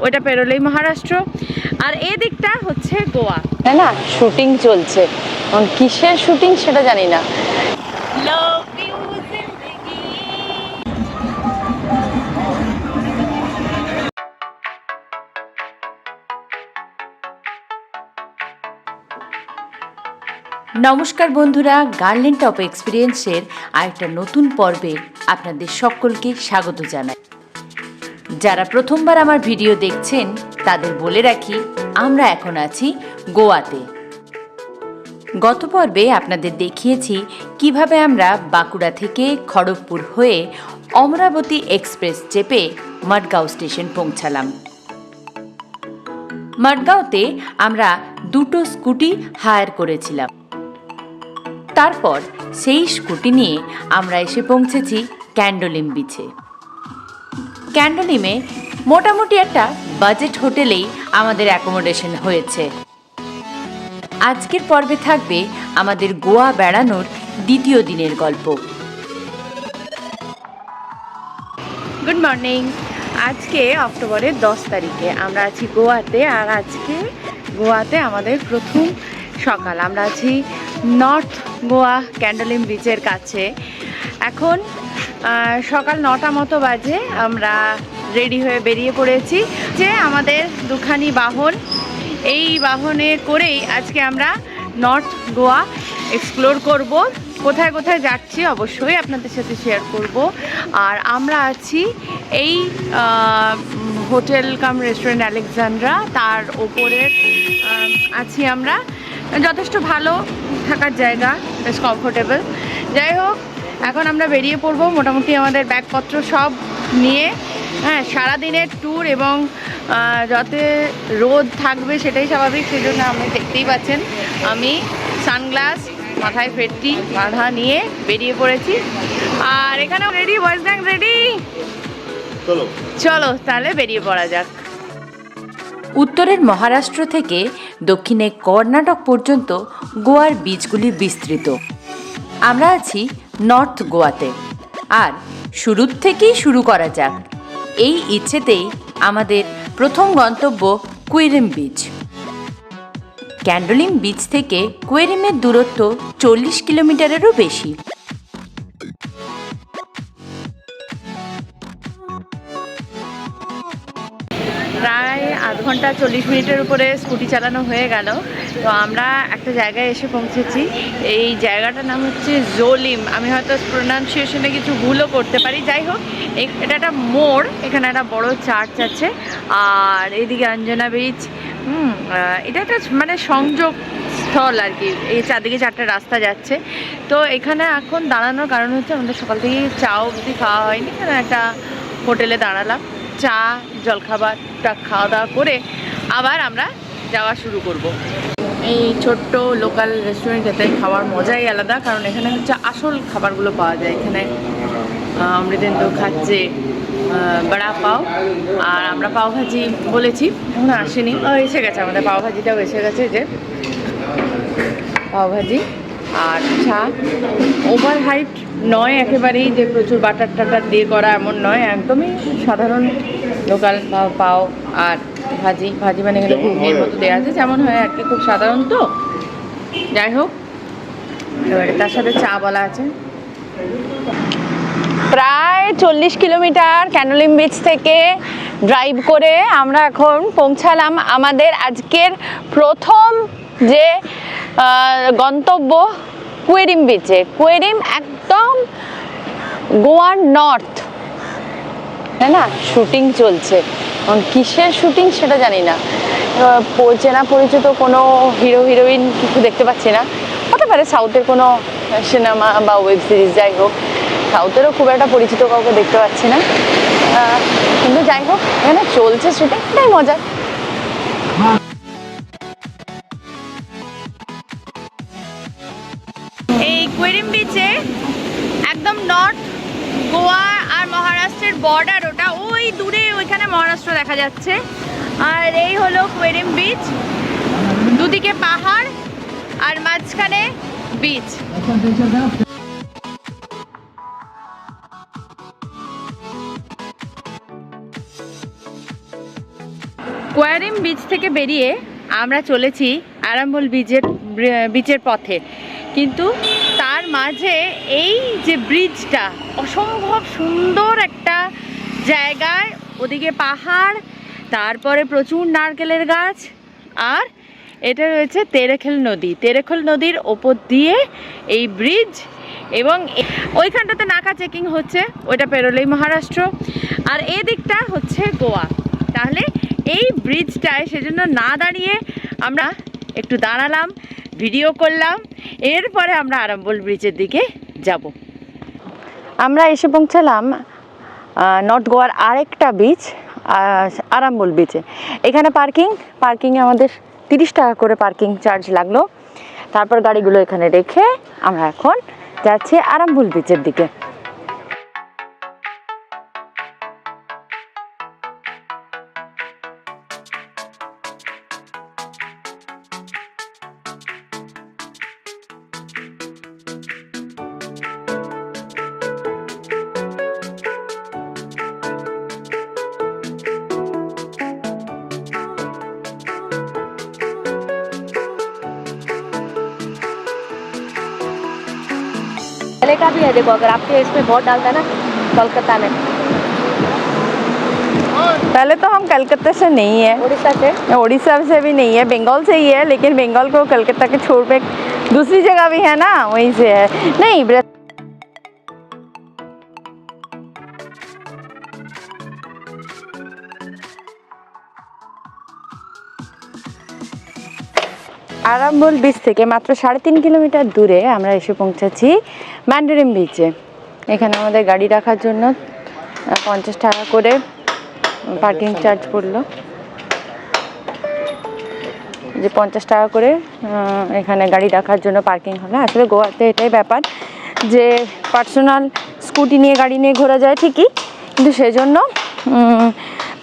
ওইটা পেরোলেই মহারাষ্ট্র। আর এই দিকটা হচ্ছে গোয়া, তাই না? শুটিং চলছে, কিসের শুটিং সেটা জানি না। নমস্কার বন্ধুরা, গার্লেন টপ এক্সপিরিয়েন্সের আরেকটা নতুন পর্বে আপনাদের সকলকে স্বাগত জানাই। যারা প্রথমবার আমার ভিডিও দেখছেন তাদের বলে রাখি, আমরা এখন আছি গোয়াতে। গত পর্বে আপনাদের দেখিয়েছি কিভাবে আমরা বাঁকুড়া থেকে খড়গপুর হয়ে অমরাবতী এক্সপ্রেস চেপে মডগাঁও স্টেশন পৌঁছালাম। মডগাঁওতে আমরা দুটো স্কুটি হায়ার করেছিলাম। তারপর সেই স্কুটি নিয়ে আমরা এসে পৌঁছেছি ক্যান্ডোলিম বিচে। ক্যান্ডোলিমে মোটামুটি একটা বাজেট হোটেলেই আমাদের অ্যাকোমোডেশন হয়েছে। আজকের পর্বে থাকবে আমাদের গোয়া বেড়ানোর দ্বিতীয় দিনের গল্প। Good morning. আজকে অক্টোবরের 10 তারিখে আমরা আছি গোয়াতে। আর আজকে গোয়াতে আমাদের প্রথম সকাল। আমরা আছি নর্থ গোয়া ক্যান্ডোলিম বিচের কাছে। এখন সকাল 9টা মতো বাজে। আমরা রেডি হয়ে বেরিয়ে পড়েছি। যে আমাদের দুখানি বাহন, এই বাহনে করেই আজকে আমরা নর্থ গোয়া এক্সপ্লোর করব। কোথায় কোথায় যাচ্ছি অবশ্যই আপনাদের সাথে শেয়ার করব। আর আমরা আছি এই হোটেল কাম রেস্টুরেন্ট আলেকজান্দ্রা, তার ওপরের আছি আমরা। যথেষ্ট ভালো থাকার জায়গা, বেশ কমফোর্টেবল। যাই হোক, এখন আমরা বেরিয়ে পড়বো মোটামুটি আমাদের ব্যাগপত্র সব নিয়ে। হ্যাঁ, সারাদিনের ট্যুর এবং যাতে রোদ থাকবে সেটাই স্বাভাবিক, সেই জন্য আপনি দেখতেই পাচ্ছেন আমি সানগ্লাস, মাথায় ফেটটি বাঁধা নিয়ে বেরিয়ে পড়েছি। আর এখানেও রেডি, বয়েজ গ্যাং রেডি। চলো তাহলে বেরিয়ে পড়া যাক। উত্তরের মহারাষ্ট্র থেকে দক্ষিণে কর্ণাটক পর্যন্ত গোয়ার বীচগুলি বিস্তৃত। আমরা আছি নর্থ গোয়াতে, আর শুরুর থেকেই শুরু করা যাক। এই ইচ্ছেতেই আমাদের প্রথম গন্তব্য কুইরিম বিচ। ক্যান্ডোলিম বিচ থেকে কুইরিমের দূরত্ব 40 কিলোমিটারেরও বেশি। প্রায় আধ ঘন্টা 40 মিনিটের উপরে স্কুটি চালানো হয়ে গেল। তো আমরা একটা জায়গায় এসে পৌঁছেছি। এই জায়গাটার নাম হচ্ছে জোলিম। আমি হয়তো প্রোনাউন্সিয়েশনে কিছু ভুলও করতে পারি। যাই হোক, এটা একটা মোড়, এখানে একটা বড় চার্চ আছে। আর এইদিকে অঞ্জনা বিচ। এটা একটা মানে সংযোগ স্থল আর কি। এই চারদিকে 4টে রাস্তা যাচ্ছে। তো এখানে এখন দাঁড়ানোর কারণ হচ্ছে আমাদের সকাল থেকে চা অবধি খাওয়া হয়নি। এখানে একটা হোটেলে দাঁড়ালাম, চা জলখাবারটা খাওয়া দাওয়া করে আবার আমরা যাওয়া শুরু করব। এই ছোট্ট লোকাল রেস্টুরেন্টেতে খাওয়ার মজাই আলাদা, কারণ এখানে হচ্ছে আসল খাবারগুলো পাওয়া যায়। এখানে অমৃতেন্দু খাচ্ছে বড়া পাও, আর আমরা পাওভাজি বলেছি, এখন আসেনি, এসে গেছে আমাদের পাওভাজিটাও এসে গেছে। যে পাওভাজি আর চা ওভার হাইট নয় একেবারেই, যে প্রচুর বাটার টাটার দিয়ে করা এমন নয়, একদমই সাধারণ লোকাল পাও আর ভাজি। ভাজি মানে এখানে ঘুগনির মতো দেওয়া আছে, যেমন হয় আর কি, খুব সাধারণ। তো যাই হোক, এবারে তার সাথে চা বলা আছে। প্রায় 40 কিলোমিটার ক্যান্ডোলিম বিচ থেকে ড্রাইভ করে আমরা এখন পৌঁছালাম আমাদের আজকের প্রথম যে গন্তব্য কুইরিম বিচে। কুইরিম একদম গোয়ার নর্থ, তাই না? শুটিং চলছে, কিসের শুটিং সেটা জানি না। চেনা পরিচিত কোনো হিরো হিরোইন কিছু দেখতে পাচ্ছি না। হতে পারে সাউথের কোনো সিনেমা বা ওয়েব সিরিজ। যাই হোক, সাউথেরও খুব একটা পরিচিত কাউকে দেখতে পাচ্ছি না, কিন্তু যাই হোক এখানে চলছে শুটিং, এটাই মজা। এই কুইরিম বিচে একদম নর্থ গোয়া আর মহারাষ্ট্রের বর্ডার, ওটা ওই দূরে, ওইখানে মহারাষ্ট্র দেখা যাচ্ছে। আর এই হলো কুইরিম বিচ, দুদিকে পাহাড় আর মাঝখানে বিচ। কোয়ারিম বিচ থেকে বেরিয়ে আমরা চলেছি আরাম্বল বিচের পথে, কিন্তু তার মাঝে এই যে ব্রিজটা অসম্ভব সুন্দর একটা জায়গায়, ওদিকে পাহাড়, তারপরে প্রচুর নারকেলের গাছ, আর এটা রয়েছে তেরেখেল নদী। তেরেখেল নদীর ওপর দিয়ে এই ব্রিজ, এবং ওইখানটাতে নাকা চেকিং হচ্ছে, ওইটা পেরোলেই মহারাষ্ট্র, আর এই দিকটা হচ্ছে গোয়া। তাহলে এই ব্রিজটায় সেজন্য না দাঁড়িয়ে আমরা একটু দাঁড়ালাম, ভিডিও করলাম, এরপরে আমরা আরাম্বল ব্রিজের দিকে যাব। আমরা এসে পৌঁছালাম নর্থ গোয়ার আরেকটা বিচ, আরাম্বল বিচে। এখানে পার্কিংয়ে আমাদের 30 টাকা করে পার্কিং চার্জ লাগলো। তারপর গাড়িগুলো এখানে রেখে আমরা এখন যাচ্ছি আরাম্বল বিচের দিকে। पहले का भी है, देखो अगर आपके इसमें वोट डालता है ना कोलकाता में। पहले तो हम कलकत्ता से नहीं है, उड़ीसा से भी नहीं है, बंगाल से ही है, लेकिन बंगाल को कलकत्ता के छोर पे दूसरी जगह भी है ना, वहीं से है। नहीं আরাম্বল বিচ থেকে মাত্র 3.5 কিলোমিটার দূরে আমরা এসে পৌঁছেছি ম্যান্ডারিন বিচে। এখানে আমাদের গাড়ি রাখার জন্য 50 টাকা করে পার্কিং চার্জ পড়লো, যে 50 টাকা করে এখানে গাড়ি রাখার জন্য পার্কিং হলো। আসলে গোয়াতে এটাই ব্যাপার যে পার্সোনাল স্কুটি নিয়ে গাড়ি নিয়ে ঘোরা যায় ঠিকই, কিন্তু সেজন্য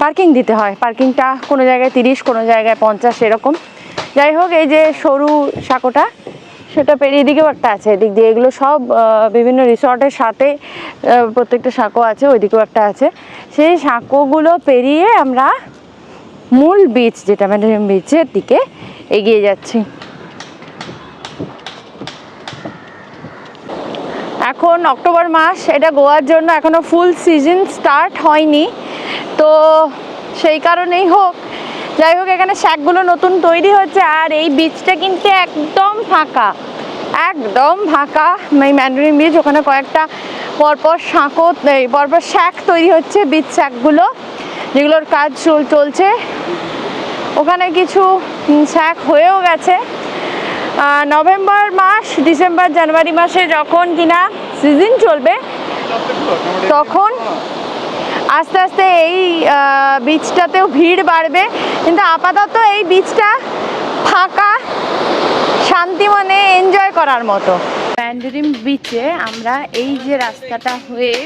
পার্কিং দিতে হয়। পার্কিংটা কোনো জায়গায় 30, কোনো জায়গায় 50 এরকম। যাই হোক, এই যে সরু সাঁকোটা সেটা পেরিয়ে দিকেও একটা আছে, এদিক দিয়ে এগুলো সব বিভিন্ন রিসর্টের সাথে প্রত্যেকটা সাঁকো আছে, ওইদিকেও একটা আছে। সেই সাঁকোগুলো পেরিয়ে আমরা মূল বিচ যেটা ম্যান্ডারিন বিচের দিকে এগিয়ে যাচ্ছি। এখন অক্টোবর মাস, এটা গোয়ার জন্য এখনো ফুল সিজন স্টার্ট হয়নি, তো সেই কারণেই হোক, যাই হোক, এখানে শ্যাকগুলো নতুন তৈরি হচ্ছে। আর এই বিচটা কিন্তু একদম ফাঁকা, একদম ফাঁকা। এই ম্যান্ডারিন বিচ, ওখানে কয়েকটা পরপর সাঁকো, পরপর শ্যাক তৈরি হচ্ছে, বিচ শ্যাকগুলো যেগুলোর কাজ চলছে। ওখানে কিছু শ্যাক হয়েও গেছে। নভেম্বর মাস, ডিসেম্বর, জানুয়ারি মাসে যখন কিনা সিজন চলবে, তখন আস্তে আস্তে এই বিচটাতেও ভিড় বাড়বে। কিন্তু আপাতত এই বিচটা ফাঁকা, শান্তি মনে এনজয় করার মতো। ম্যান্ডারিন বিচে আমরা এই যে রাস্তাটা হয়ে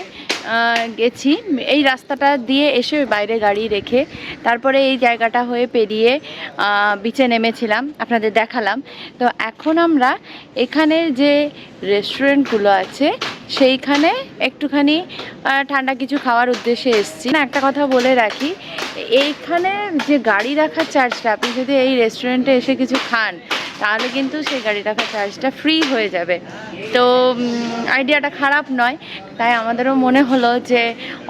গেছি, এই রাস্তাটা দিয়ে এসে বাইরে গাড়ি রেখে তারপরে এই জায়গাটা হয়ে পেরিয়ে বিচে নেমেছিলাম, আপনাদের দেখালাম। তো এখন আমরা এখানের যে রেস্টুরেন্টগুলো আছে সেইখানে একটুখানি ঠান্ডা কিছু খাওয়ার উদ্দেশ্যে এসেছি। একটা কথা বলে রাখি, এইখানে যে গাড়ি রাখার চার্জটা, আপনি যদি এই রেস্টুরেন্টে এসে কিছু খান তাহলে কিন্তু সেই গাড়ি রাখার চার্জটা ফ্রি হয়ে যাবে। তো আইডিয়াটা খারাপ নয়, তাই আমাদেরও মনে হলো যে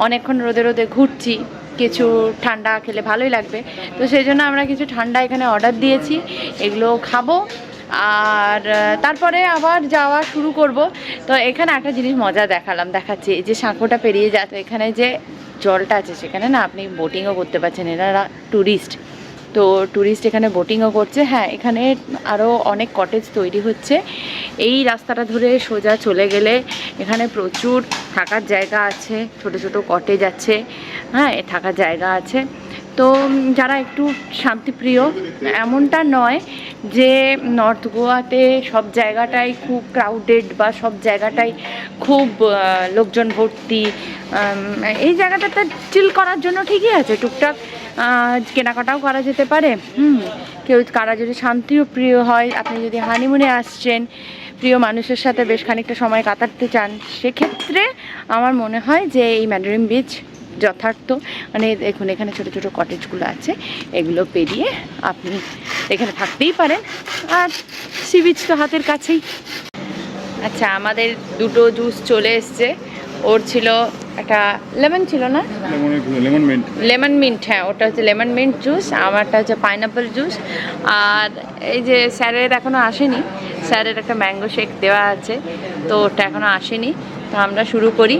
অনেকক্ষণ রোদে রোদে ঘুরছি, কিছু ঠান্ডা খেলে ভালোই লাগবে। তো সেই জন্য আমরা কিছু ঠান্ডা এখানে অর্ডার দিয়েছি, এগুলো খাবো আর তারপরে আবার যাওয়া শুরু করব। তো এখানে একটা জিনিস মজা দেখাচ্ছি, যে সাঁকোটা পেরিয়ে যাচ্ছে, এখানে যে জলটা আছে সেখানে না আপনি বোটিংও করতে পারছেন। এরা ট্যুরিস্ট, তো ট্যুরিস্ট এখানে বোটিংও করছে। হ্যাঁ, এখানে আরও অনেক কটেজ তৈরি হচ্ছে। এই রাস্তাটা ধরে সোজা চলে গেলে এখানে প্রচুর থাকার জায়গা আছে, ছোট ছোট কটেজ আছে, হ্যাঁ, থাকার জায়গা আছে। তো যারা একটু শান্তিপ্রিয়, এমনটা নয় যে নর্থ গোয়াতে সব জায়গাটাই খুব ক্রাউডেড বা সব জায়গাটাই খুব লোকজন ভর্তি। এই জায়গাটাতে চিল করার জন্য ঠিকই আছে, টুকটাক কেনাকাটাও করা যেতে পারে। কেউ কারা যদি শান্তিও প্রিয় হয়, আপনি যদি হানিমুনে আসছেন, প্রিয় মানুষের সাথে বেশ খানিকটা সময় কাটাতে চান, সেক্ষেত্রে আমার মনে হয় যে এই ম্যান্ডারিন বিচ যথার্থ। মানে দেখুন এখানে ছোট ছোট কটেজগুলো আছে, এগুলো পেরিয়ে আপনি এখানে থাকতেই পারেন। আর সি বিচ তো হাতের কাছেই। আচ্ছা, আমাদের দুটো জুস চলে এসছে। ওর ছিল একটা লেমন ছিল না, লেমন মিন্ট, হ্যাঁ ওটা হচ্ছে লেমন মিন্ট জুস, আমারটা হচ্ছে পাইনাপেল জুস। আর এই যে স্যারের এখনও আসেনি, স্যারের একটা ম্যাঙ্গো শেক দেওয়া আছে, তো ওটা এখনও আসেনি। তো আমরা শুরু করি।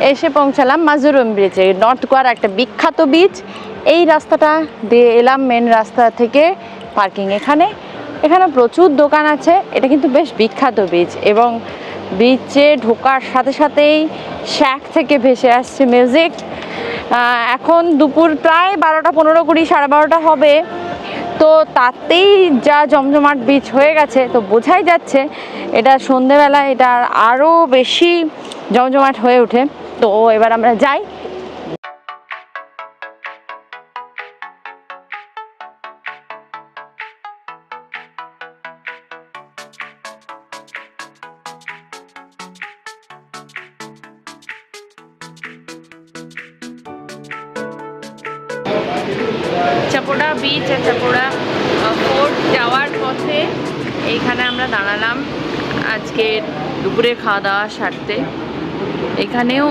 এসে পৌঁছালাম মাজুরুম ব্রিজে, নর্থ গোয়ার একটা বিখ্যাত বিচ। এই রাস্তাটা দিয়ে এলাম মেন রাস্তা থেকে পার্কিং। এখানে প্রচুর দোকান আছে। এটা কিন্তু বেশ বিখ্যাত বিচ, এবং বিচে ঢোকার সাথে সাথেই শ্যাক থেকে ভেসে আসছে মিউজিক। এখন দুপুর প্রায় 12টা 15 20 12:30 হবে, তো তাতেই যা জমজমাট বিচ হয়ে গেছে, তো বোঝাই যাচ্ছে এটা সন্ধেবেলা এটা আরও বেশি জমজমাট হয়ে ওঠে। তো এবার আমরা যাই। চাপোড়া বিচ আর চাপোড়া ফোর্ট যাওয়ার পথে এইখানে আমরা দাঁড়ালাম আজকে দুপুরে খাওয়া দাওয়া সারতে। এখানেও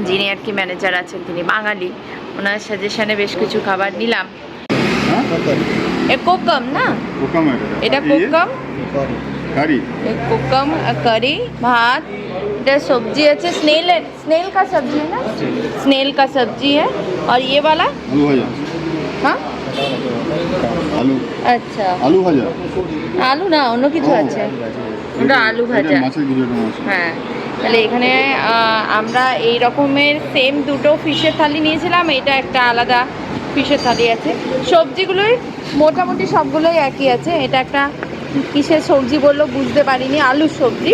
যিনি আর কি ম্যানেজার আছেন তিনি বাঙালি, ওনার সাজেশনে বেশ কিছু খাবার নিলাম। এ কোকম না, এটা কোকম কারি, কোকম কারি ভাত, এটা सब्जी আছে स्नेल का सब्जी है ना, स्नेल का सब्जी है। और ये वाला आलू भाजा, हाँ आलू, अच्छा आलू भाजा, আলু না অন্য কিছু আছে, ওটা আলু ভাজা, হ্যাঁ। তাহলে এখানে আমরা এই রকমের সেম দুটো ফিশের থালি নিয়েছিলাম, এটা একটা আলাদা ফিশের থালি আছে। সবজিগুলোই মোটামুটি সবগুলোই একই আছে। এটা একটা কিসের সবজি বললো বুঝতে পারিনি, আলুর সবজি।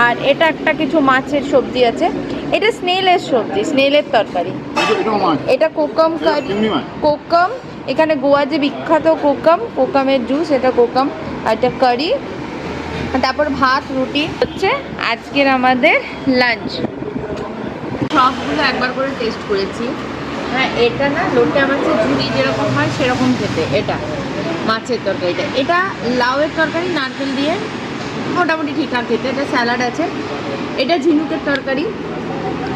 আর এটা একটা কিছু মাছের সবজি আছে। এটা স্নেলের সবজি, স্নেলের তরকারি। এটা কোকম কারি, কোকম এখানে গোয়া যে বিখ্যাত কোকামের জুস, এটা কোকম। আর এটা কারি, তারপর ভাত রুটি হচ্ছে আজকের আমাদের লাঞ্চ। সবগুলো একবার করে টেস্ট করেছি। হ্যাঁ, এটা না লোটে মাছের ঝুড়ি যেরকম হয় সেরকম খেতে। এটা মাছের তরকারিটা, এটা লাউয়ের তরকারি নারকেল দিয়ে, মোটামুটি ঠিকঠাক খেতে। এটা স্যালাড আছে। এটা ঝিনুকের তরকারি,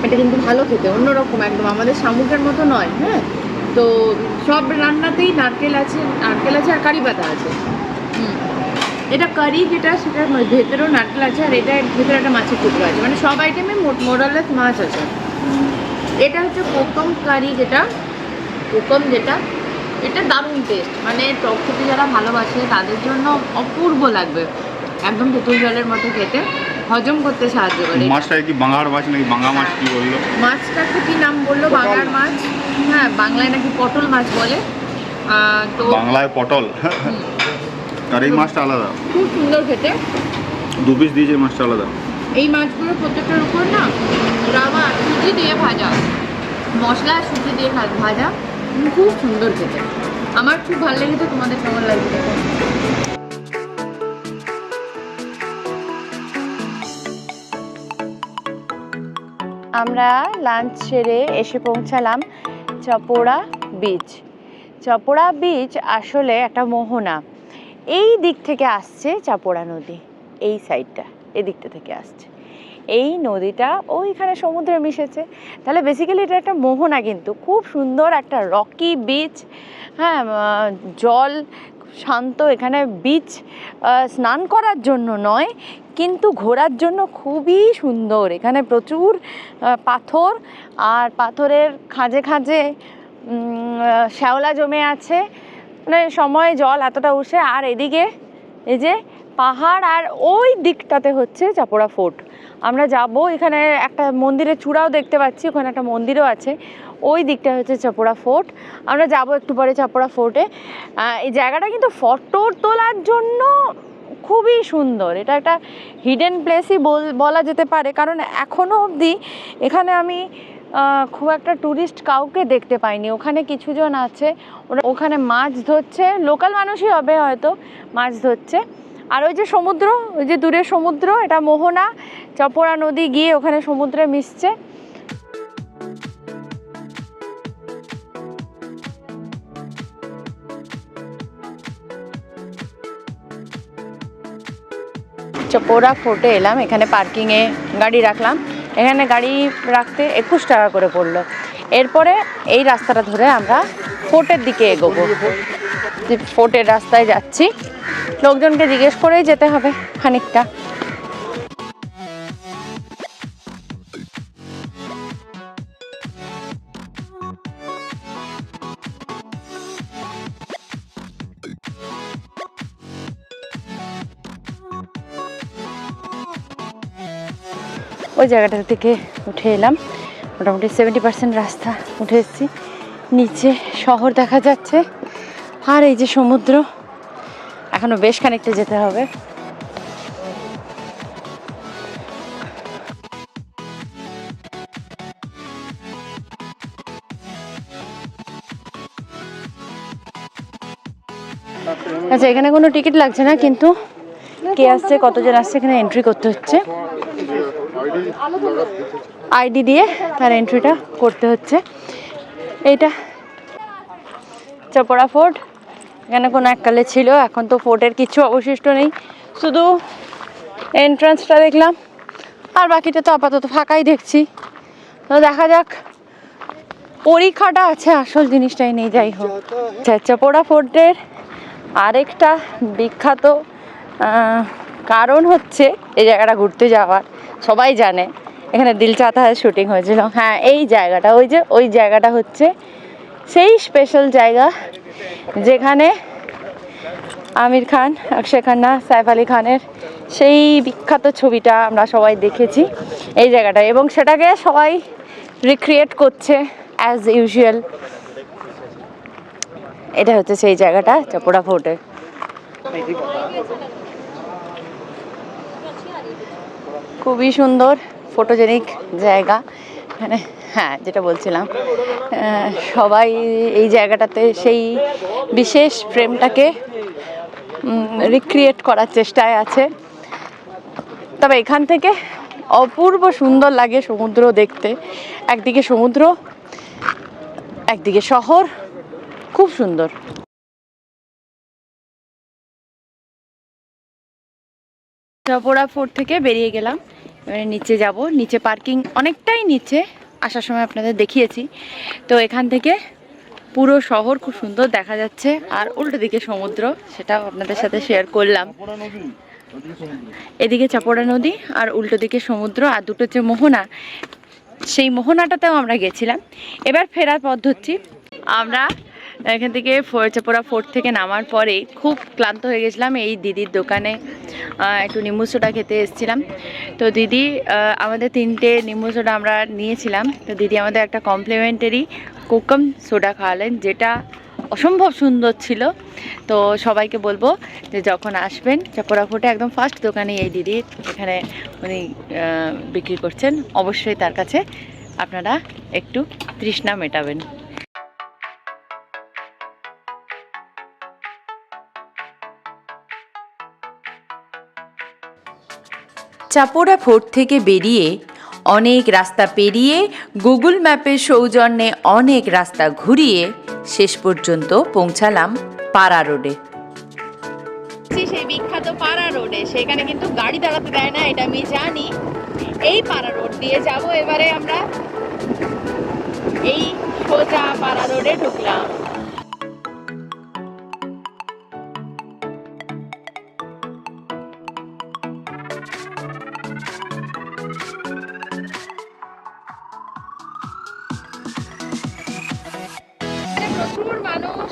এটা কিন্তু ভালো খেতে, অন্যরকম একদম, আমাদের শামুকের মতো নয়। হ্যাঁ, তো সব রান্নাতেই নারকেল আছে আর কারি পাতা আছে। এটা কারি যেটা, সেটার ভেতরেও নারকেল আছে, আর এটা ভেতরে একটা মাছের টুকরো আছে, মানে সব আইটেমে মোরালেস মাছ আছে। এটা হচ্ছে কোকম কারি, যেটা এটা দারুণ টেস্ট, মানে টক খেতে যারা ভালোবাসে তাদের জন্য অপূর্ব লাগবে, একদম তেঁতুল জলের মতো খেতে, হজম করতে সাহায্য করে। মাছটা কি বাঙার মাছ নাকি বাঙা মাছ কি বললো? মাছটাকে কি নাম বললো? বাঙার মাছ, হ্যাঁ বাংলায় নাকি পটল মাছ বলে, তো বাংলায় পটল। আর এই মাছটা আলাদা, খুব সুন্দর খেতে। 2 পিস দিয়েছে, মাছটা আলাদা। এই মাছগুলো প্রত্যেকটার উপর না রাবা সুজি দিয়ে ভাজা, মশলা সুজি দিয়ে ভাজা, খুব সুন্দর খেতে। আমার খুব ভালো লেগেছে, তোমাদের কেমন লাগছে? আমরা লাঞ্চ সেরে এসে পৌঁছালাম চাপোড়া বিচ। চাপোড়া বিচ আসলে একটা মোহনা, এই দিক থেকে আসছে চাপোড়া নদী, এই সাইডটা এদিকটা থেকে আসছে। এই নদীটা ওইখানে সমুদ্রে মিশেছে, তাহলে বেসিক্যালি এটা একটা মোহনা, কিন্তু খুব সুন্দর একটা রকি বিচ। হ্যাঁ, জল শান্ত, এখানে বিচ স্নান করার জন্য নয় কিন্তু ঘোরার জন্য খুবই সুন্দর। এখানে প্রচুর পাথর, আর পাথরের খাঁজে খাঁজে শ্যাওলা জমে আছে, মানে সময় জল এতটা উঠছে। আর এদিকে এই যে পাহাড়, আর ওই দিকটাতে হচ্ছে চাপোড়া ফোর্ট। আমরা যাব, এখানে একটা মন্দিরের চূড়াও দেখতে পাচ্ছি, ওখানে একটা মন্দিরও আছে, ওই দিকটা হচ্ছে চাপোড়া ফোর্ট। আমরা যাব একটু পরে চাপোড়া ফোর্টে। এই জায়গাটা কিন্তু ফটো তোলার জন্য খুবই সুন্দর, এটা একটা হিডেন প্লেসই বলা যেতে পারে, কারণ এখনও অবধি এখানে আমি খুব একটা ট্যুরিস্ট কাউকে দেখতে পাইনি। ওখানে কিছুজন আছে, ওরা ওখানে মাছ ধরছে, লোকাল মানুষই হবে হয়তো, মাছ ধরছে। আর ওই যে সমুদ্র, ওই যে দূরে সমুদ্র, এটা মোহনা, চপড়া নদী গিয়ে ওখানে সমুদ্রে মিশছে। চপড়া ফোর্টে এলাম, এখানে পার্কিংয়ে গাড়ি রাখলাম। এখানে গাড়ি রাখতে 21 টাকা করে পড়লো। এরপরে এই রাস্তাটা ধরে আমরা ফোর্টের দিকে এগোবো। যে ফোর্টের রাস্তায় যাচ্ছি, লোকজনকে জিজ্ঞেস করেই যেতে হবে খানিকটা। ওই জায়গাটা থেকে উঠে এলাম, মোটামুটি 70% রাস্তা উঠে এসেছি। নিচে শহর দেখা যাচ্ছে, আর এই যে সমুদ্র। এখনো বেশ খানিকটা যেতে হবে। আচ্ছা, এখানে কোনো টিকিট লাগছে না, কিন্তু কে আসছে, কতজন আসছে এখানে এন্ট্রি করতে হচ্ছে। আইডি দিয়ে তার এন্ট্রিটা করতে হচ্ছে। এইটা চপড়া ফোর্ট, এখানে কোনো এককালে ছিল, এখন তো ফোর্টের কিছু অবশিষ্ট নেই, শুধু এন্ট্রান্সটা দেখলাম, আর বাকিটা তো আপাতত ফাঁকাই দেখছি। তো দেখা যাক, পরীক্ষাটা আছে, আসল জিনিসটাই নেই। যাই হোক, চপড়া ফোর্টের আরেকটা বিখ্যাত কারণ হচ্ছে এই জায়গাটা ঘুরতে যাওয়ার। সবাই জানে এখানে দিল চাহতা হ্যায় শুটিং হয়েছিল। হ্যাঁ, এই জায়গাটা, ওই যে ওই জায়গাটা হচ্ছে সেই স্পেশাল জায়গা যেখানে আমির খান, অক্ষয় খান্না, সাইফ আলি খানের সেই বিখ্যাত ছবিটা আমরা সবাই দেখেছি এই জায়গাটা, এবং সেটাকে সবাই রিক্রিয়েট করছে অ্যাজ ইউজুয়াল। এটা হচ্ছে সেই জায়গাটা, চপড়া ফোর্টে। খুবই সুন্দর ফটোজেনিক জায়গা এখানে। হ্যাঁ, যেটা বলছিলাম, সবাই এই জায়গাটাতে সেই বিশেষ ফ্রেমটাকে রিক্রিয়েট করার চেষ্টায় আছে। তবে এখান থেকে অপূর্ব সুন্দর লাগে সমুদ্র দেখতে। একদিকে সমুদ্র, একদিকে শহর, খুব সুন্দর। চপড়া ফোর্ট থেকে বেরিয়ে গেলাম, এবারে নিচে যাব। নিচে পার্কিং অনেকটাই নিচে, আসার সময় আপনাদের দেখিয়েছি। তো এখান থেকে পুরো শহর খুব সুন্দর দেখা যাচ্ছে, আর উল্টো দিকে সমুদ্র, সেটাও আপনাদের সাথে শেয়ার করলাম। এদিকে চপড়া নদী আর উল্টো দিকে সমুদ্র, আর দুটো যে মোহনা, সেই মোহনাটাতেও আমরা গেছিলাম। এবার ফেরার পথ ধরছি আমরা। এখান থেকে চপড়া ফোর্ট থেকে নামার পরে খুব ক্লান্ত হয়ে গেছিলাম। এই দিদির দোকানে একটু নিম্বু সোডা খেতে এসেছিলাম। তো দিদি আমাদের 3টে নিম্বু সোডা আমরা নিয়েছিলাম। তো দিদি আমাদের একটা কমপ্লিমেন্টারি কোকম সোডা খাওয়ালেন, যেটা অসম্ভব সুন্দর ছিল। তো সবাইকে বলবো যে যখন আসবেন চপড়া ফোর্টে, একদম ফার্স্ট দোকানে এই দিদি এখানে উনি বিক্রি করছেন, অবশ্যই তার কাছে আপনারা একটু তৃষ্ণা মেটাবেন। চাপড়া ফোর্ট থেকে বেরিয়ে অনেক রাস্তা পেরিয়ে গুগল ম্যাপের সৌজন্যে অনেক রাস্তা ঘুরিয়ে শেষ পর্যন্ত পৌঁছালাম পাড়া রোডে। সেই বিখ্যাত পাড়া রোডে, সেখানে কিন্তু গাড়ি দাঁড়াতে দেয় না, এটা আমি জানি। এই পাড়া রোড দিয়ে যাব এবারে আমরা। এই সোজা পাড়া রোডে ঢুকলাম। প্রচুর মানুষ,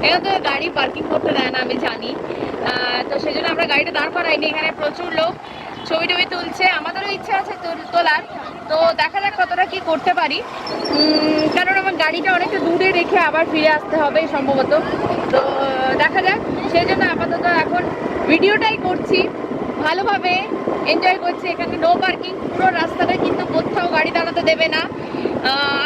এখানে তো গাড়ি পার্কিং করতে দেয় না আমি জানি। তো সেই জন্য আমরা গাড়িটা দাঁড় করাইনি। এখানে প্রচুর লোক ছবি টবি তুলছে, আমাদেরও ইচ্ছা আছে তোলার। তো দেখা যাক কতটা কি করতে পারি, কারণ আমার গাড়িটা অনেকটা দূরে রেখে আবার ফিরে আসতে হবে সম্ভবত। তো দেখা যাক, সেই জন্য আপাতত এখন ভিডিওটাই করছি, ভালোভাবে এনজয় করছি। এখানে নো পার্কিং, পুরো রাস্তাটা কিন্তু কোথাও গাড়ি দাঁড়াতে দেবে না।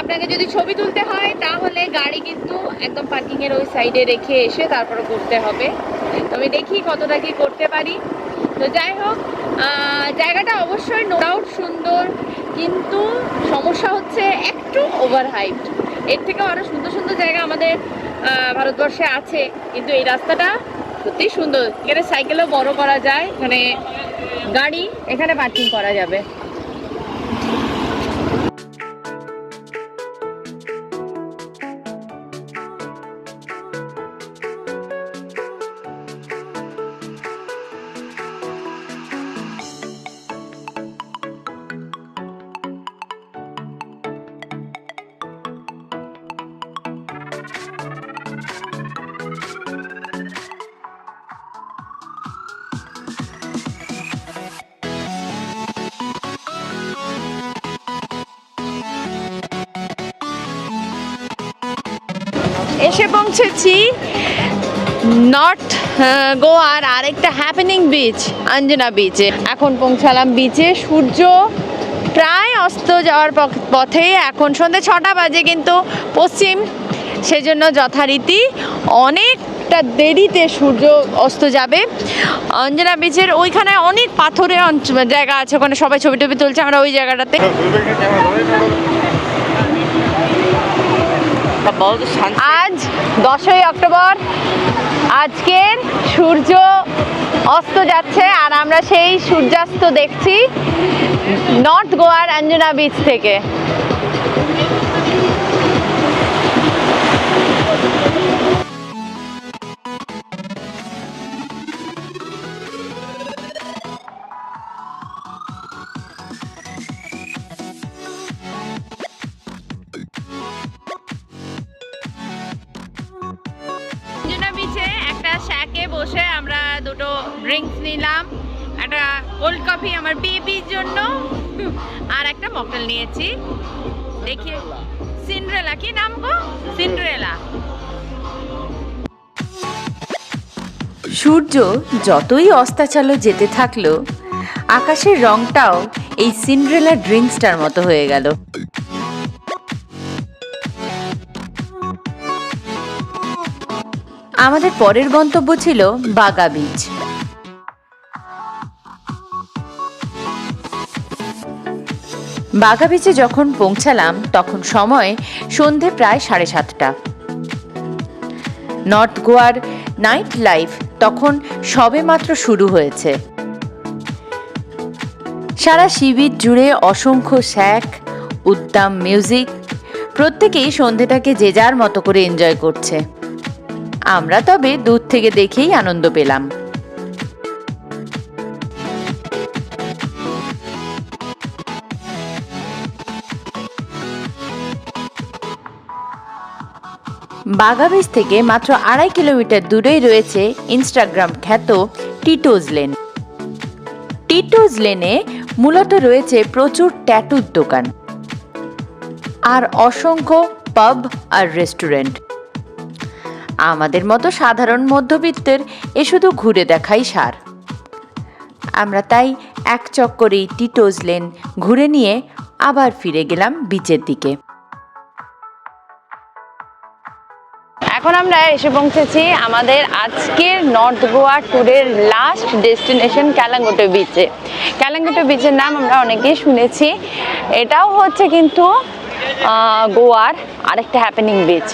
আপনাকে যদি ছবি তুলতে হয় তাহলে গাড়ি কিন্তু একদম পার্কিংয়ের ওই সাইডে রেখে এসে তারপরে করতে হবে। আমি দেখি কতটা কি করতে পারি। তো যাই হোক, জায়গাটা অবশ্যই নো ডাউট সুন্দর, কিন্তু সমস্যা হচ্ছে একটু ওভার হাইপড। এর থেকেও আরো সুন্দর সুন্দর জায়গা আমাদের ভারতবর্ষে আছে, কিন্তু এই রাস্তাটা সত্যি সুন্দর। এখানে সাইকেলও বড় করা যায়, এখানে গাড়ি এখানে পার্কিং করা যাবে। এসে পৌঁছেছি নর্থ গোয়ার আরেকটা হ্যাপেনিং বিচ, অঞ্জনা বিচে। এখন পৌঁছালাম বিচে। সূর্য প্রায় অস্ত যাওয়ার পথে, এখন সন্ধ্যে 6টা বাজে কিন্তু পশ্চিম, সেজন্য যথারীতি অনেকটা দেরিতে সূর্য অস্ত যাবে। অঞ্জনা বিচের ওইখানে অনেক পাথরের জায়গা আছে, ওখানে সবাই ছবি টবি তুলছে, আমরা ওই জায়গাটাতে। আজ 10ই অক্টোবর, আজকের সূর্য অস্ত যাচ্ছে আর আমরা সেই সূর্যাস্ত দেখছি নর্থ গোয়ার অঞ্জনা বিচ থেকে। অঞ্জনা বিচে একটা শ্যাকে বসে আমরা দুটো ড্রিঙ্কস নিলাম, একটা কোল্ড কফি আমার বেবির জন্য আর একটা মকটেল নিয়েছি। দেখি সিন্ড্রেলা, কি নাম গো? সিন্ড্রেলা। সূর্য যতই অস্তাচলে যেতে থাকলো, আকাশের রংটাও এই সিন্ড্রেলা ড্রিঙ্কসটার মতো হয়ে গেল। আমাদের পরের গন্তব্য ছিল বাগা বিচ। বাগা বিচে যখন পৌঁছালাম তখন সময় সন্ধে প্রায় 7:30। নর্থ গোয়ার নাইট লাইফ তখন সবেমাত্র শুরু হয়েছে। সারা সি বিচ জুড়ে অসংখ্য শ্যাক, উদ্দাম মিউজিক, প্রত্যেকেই সন্ধেটাকে যে যার মতো করে এনজয় করছে। আমরা তবে দূর থেকে দেখেই আনন্দ পেলাম। বাগা বিচ থেকে মাত্র 2.5 কিলোমিটার দূরেই রয়েছে ইনস্টাগ্রাম খ্যাত টিটোজ লেন। টিটোজ লেনে মূলত রয়েছে প্রচুর ট্যাটুর দোকান আর অসংখ্য পাব আর রেস্টুরেন্ট। আমাদের মতো সাধারণ মধ্যবিত্তের এ শুধু ঘুরে দেখাই সার। আমরা তাই এক চক্করেই টিটোজ লেন ঘুরে নিয়ে আবার ফিরে গেলাম বিচের দিকে। এখন আমরা এসে পৌঁছেছি আমাদের আজকের নর্থ গোয়া ট্যুরের লাস্ট ডেস্টিনেশন ক্যালাঙ্গুটে বিচে। ক্যালাঙ্গুটে বিচের নাম আমরা অনেকেই শুনেছি, এটাও হচ্ছে কিন্তু গোয়ার আরেকটা হ্যাপেনিং বিচ।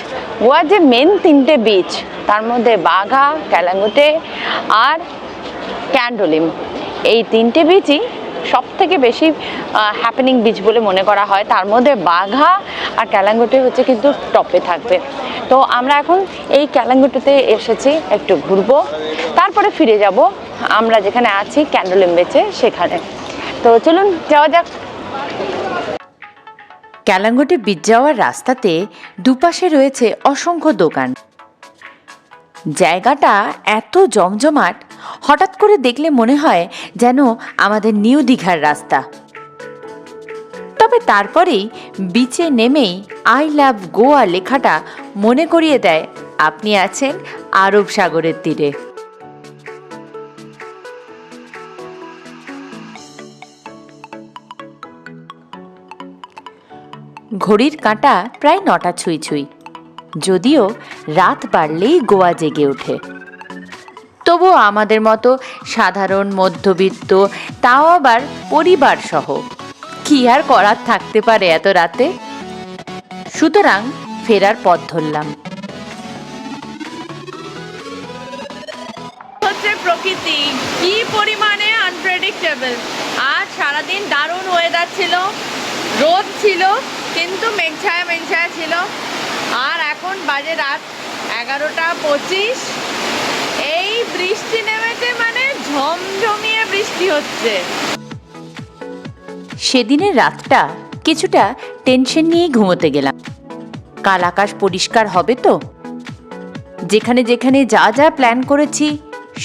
গোয়ার যে মেন 3টে বিচ, তার মধ্যে বাঘা, ক্যালাঙ্গুটে আর ক্যান্ডোলিম, এই 3টে বিচই সব থেকে বেশি হ্যাপেনিং বিচ বলে মনে করা হয়। তার মধ্যে বাঘা আর ক্যালাঙ্গুটে হচ্ছে কিন্তু টপে থাকবে। তো আমরা এখন এই ক্যালাঙ্গুটেতে এসেছি, একটু ঘুরবো, তারপরে ফিরে যাব আমরা যেখানে আছি ক্যান্ডোলিম বিচে সেখানে। তো চলুন যাওয়া যাক। ক্যালাঙ্গুটে বিচ যাওয়ার রাস্তাতে দুপাশে রয়েছে অসংখ্য দোকান। জায়গাটা এত জমজমাট, হঠাৎ করে দেখলে মনে হয় যেন আমাদের নিউ দীঘার রাস্তা। তবে তারপরেই বিচে নেমেই আই লাভ গোয়া লেখাটা মনে করিয়ে দেয় আপনি আছেন আরব সাগরের তীরে। ঘড়ির কাঁটা প্রায় 9টা ছুঁই ছুঁই, যদিও রাত বাড়লেই গোয়া জেগে ওঠে। তবুও আমাদের মতো সাধারণ মধ্যবিত্ত, তাও আবার পরিবার সহ, কি আর করার থাকতে পারে এত রাতে। সুতরাং ফেরার পথ ধরলাম। হচ্ছে প্রকৃতি কি পরিমাণে আনপ্রেডিক্টেবল। আজ সারাদিন দারুণ ওয়েদার ছিল, রোদ ছিল কিন্তু মেঘছায়া ছিল। আর এখন বাজে রাত 11:25। এই বৃষ্টি নেমেছে, মানে ঝমঝমিয়ে বৃষ্টি হচ্ছে। সেদিনের রাতটা কিছুটা টেনশন নিয়েই ঘুমোতে গেলাম। কাল আকাশ পরিষ্কার হবে তো? যেখানে যেখানে যা যা প্ল্যান করেছি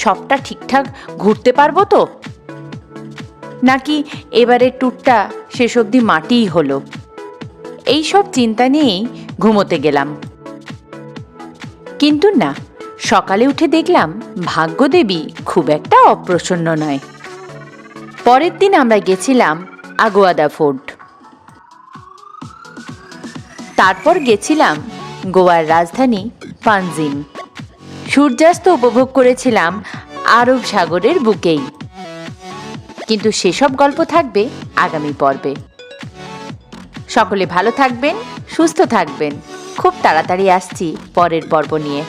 সবটা ঠিকঠাক ঘুরতে পারবো তো? নাকি এবারের ট্যুরটা শেষ অবধি মাটিই হলো? এই সব চিন্তা নিয়েই ঘুমোতে গেলাম। কিন্তু না, সকালে উঠে দেখলাম ভাগ্যদেবী খুব একটা অপ্রসন্ন নয়। পরের দিন আমরা গেছিলাম আগুয়াদা ফোর্ট, তারপর গেছিলাম গোয়ার রাজধানী পানজিম। সূর্যাস্ত উপভোগ করেছিলাম আরব সাগরের বুকেই। কিন্তু সেসব গল্প থাকবে আগামী পর্বে। সকলে ভালো থাকবেন, সুস্থ থাকবেন। খুব তাড়াতাড়ি আসছি পরের পর্ব নিয়ে।